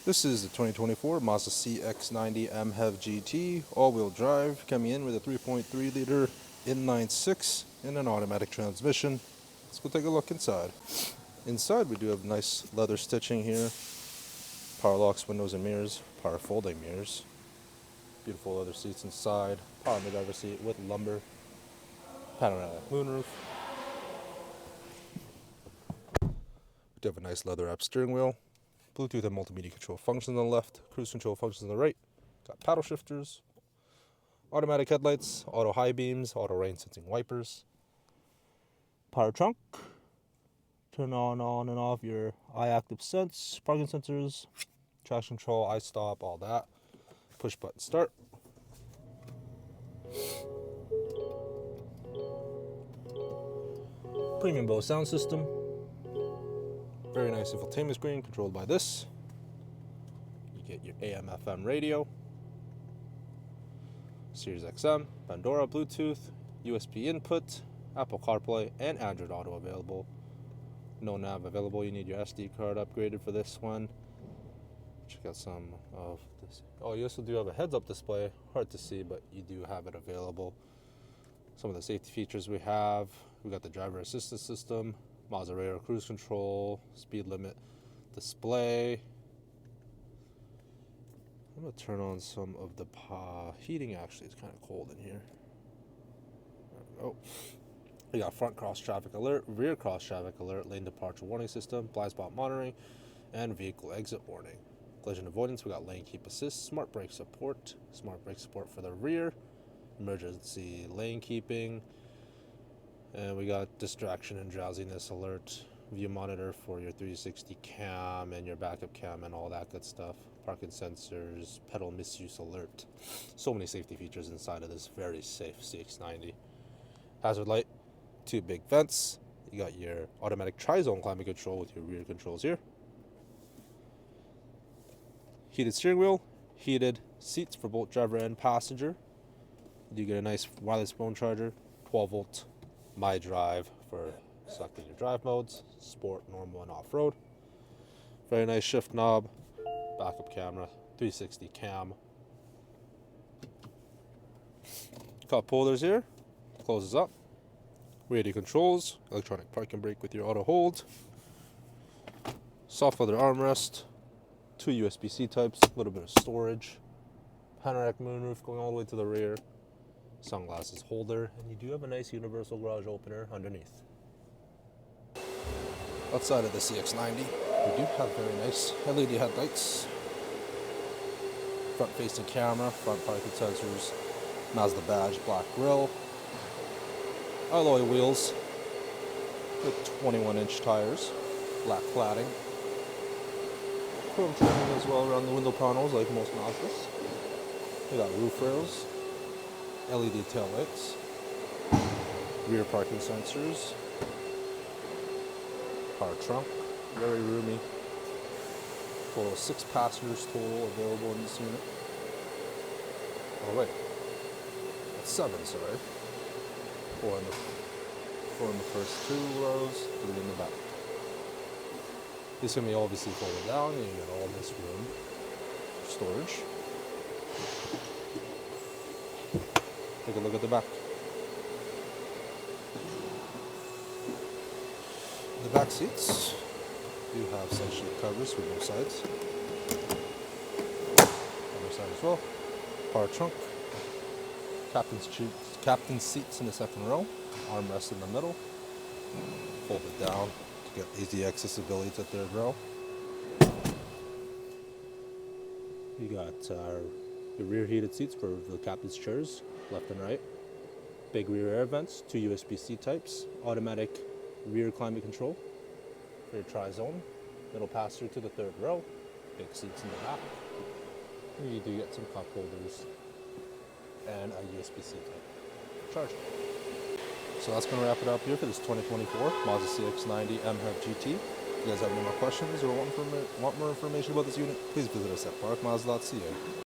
This is the 2024 Mazda CX-90 MHEV GT all-wheel drive, coming in with a 3.3 liter inline-6 and an automatic transmission. Let's go take a look inside. Inside we do have nice leather stitching here, power locks, windows and mirrors, power folding mirrors, beautiful leather seats inside, power driver's seat with lumbar, panoramic moonroof. We do have a nice leather wrap steering wheel, Bluetooth and multimedia control functions on the left, cruise control functions on the right. Got paddle shifters, automatic headlights, auto high beams, auto rain sensing wipers, power trunk, turn on and off your eye active sense, parking sensors, traction control, eye stop, all that. Push button start. Premium Bose sound system. Very nice infotainment screen controlled by this. You get your AM FM radio, Sirius XM, Pandora, Bluetooth, USB input, Apple CarPlay, and Android Auto available. No nav available. You need your SD card upgraded for this one. Check out some of this. Oh, you also do have a heads-up display. Hard to see, but you do have it available. Some of the safety features we have. We got the driver assistance system, Mazda radar cruise control, speed limit display. I'm going to turn on some of the heating. Actually, it's kind of cold in here. There we go. We got front cross traffic alert, rear cross traffic alert, lane departure warning system, blind spot monitoring, and vehicle exit warning. Collision avoidance, we got lane keep assist, smart brake support for the rear, emergency lane keeping, and we got distraction and drowsiness alert, view monitor for your 360 cam and your backup cam and all that good stuff, parking sensors, pedal misuse alert. So many safety features inside of this very safe CX-90. Hazard light, 2 big vents. You got your automatic tri-zone climate control with your rear controls here. Heated steering wheel, heated seats for both driver and passenger. You get a nice wireless phone charger, 12 volt My Drive for selecting your drive modes, sport, normal, and off-road. Very nice shift knob, backup camera, 360 cam. Cup holders here, closes up. Radio controls, electronic parking brake with your auto hold. Soft leather armrest, 2 USB-C types, a little bit of storage. Panoramic moonroof going all the way to the rear. Sunglasses holder, and you do have a nice universal garage opener underneath. Outside of the CX-90, we do have very nice LED headlights, front facing camera, front parking sensors, Mazda badge, black grille, alloy wheels with 21-inch tires, black cladding, chrome trimming as well around the window panels like most Mazdas. We got roof rails, LED tail lights, rear parking sensors, power trunk, very roomy. Total of 6 passengers total available in this unit. Oh wait, that's 7, sorry. 4 in the first 2 rows, 3 in the back. This can be obviously folded down, and you get all this room for storage. Take a look at the back. The back seats do have side sheet covers for both sides. Other side as well. Power trunk. Captain's seats in the second row. Armrest in the middle. Fold it down to get easy accessibility to the third row. You got the rear heated seats for the captain's chairs, left and right. Big rear air vents, 2 USB-C types, automatic rear climate control for your tri-zone. Middle passenger to the third row, big seats in the back. And you do get some cup holders and a USB-C type charger. So that's going to wrap it up here for this 2024 Mazda CX-90 MHEV GT. If you guys have any more questions or want more information about this unit, please visit us at parkmazda.ca.